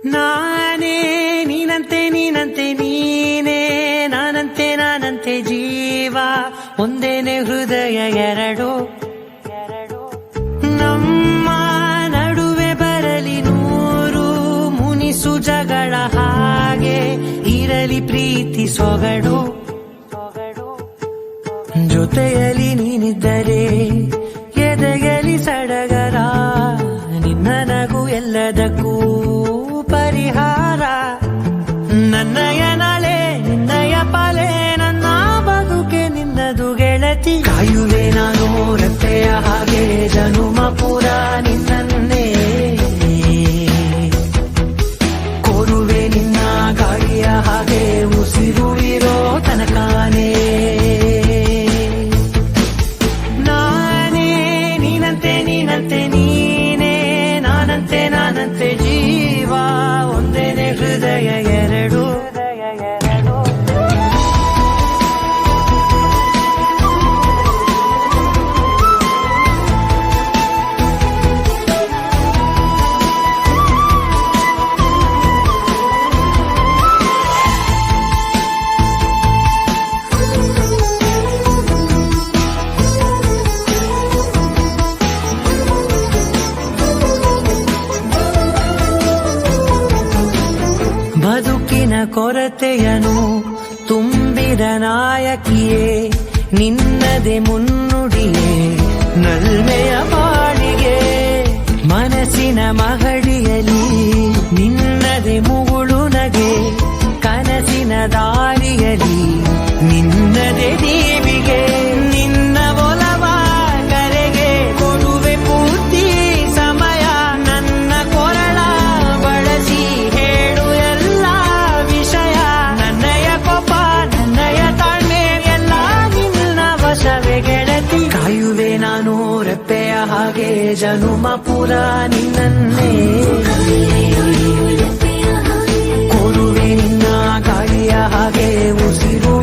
ನಾನೇ ನೀನಂತೆ ನೀನಂತೆ ನೀನೇ ನಾನಂತೆ ನಾನಂತೆ ಜೀವ ಒಂದೇನೆ ಹೃದಯ ಎರಡು ನಮ್ಮ ನಡುವೆ ಬರಲಿ ನೂರು ಮುನಿಸು ಜಗಳ ಹಾಗೆ ಇರಲಿ ಪ್ರೀತಿ ಸೊಗಡು ಜೊತೆಯಲ್ಲಿ ನೀನಿದ್ದರೆ ಎದೆಯಲಿ ಸಡಗರ ನಿನ್ನ ನಗು ಎಲ್ಲದಕ್ಕೂ ಪರಿಹಾರ ನನ್ನಯ ನಾಳೆ ನಿನ್ನಯ ಪಾಲೆ ನನ್ನ ಬದುಕೆ ನಿನ್ನದು ಗೆಳತಿ ಕಾಯುವೆ ನಾನು ರತ್ತೆಯ ಹಾಗೆ ಜನುಮ ಪೂರ ನಿನ್ನನ್ನೇ ಕೋರುವೆ ನಿನ್ನ ಗಾಳಿಯ ಹಾಗೆ ಉಸಿರು ಇರೋ ತನಕಾನೇ ನಾನೇ ನೀನಂತೆ ನೀನಂತೆ ನೀನೇ ನಾನಂತೆ ನಾನಂತೆ ಜೀವ ಒಂದೇನೆ ಹೃದಯ ಎರಡು ಬದುಕಿನ ಕೊರತೆಯನು ತುಂಬಿದ ನಾಯಕಿಯೇ ನಿನ್ನದೆ ಮುನ್ನುಡಿಯೇ ನಲ್ಮೆಯ ಬಾಳಿಗೆ ಮನಸ್ಸಿನ ಮಹಡಿಯಲಿ ನಿನ್ನದೆ ಮುಗುಳು ನಗೆ ಕನಸಿನ ದಾರಿಯಲಿ ನಿನ್ನದೆ ದೀವಿಗೆ ನಿನ್ನ ಒಲವ ಕರೆಗೆ ಕೊಡುವೆ ಪೂರ್ತಿ ಸಮಯ ನನ್ನ ಕೊರಳ ಬಳಸಿ ಹೇಳು ಎಲ್ಲ ವಿಷಯ ನನ್ನಯ ಕೋಪ ನನ್ನಯ ತಾಳ್ಮೆ ಎಲ್ಲ ನಿನ್ನ ವಶವೇ ಗೆಳತಿ ಕಾಯುವೆ ನಾನು ರೆಪ್ಪೆಯ ಹಾಗೆ ಜನುಮ ಪೂರ ನಿನ್ನನ್ನೇ ಕೋರುವೆ ನಿನ್ನ ಗಾಳಿಯ ಹಾಗೆ ಉಸಿರು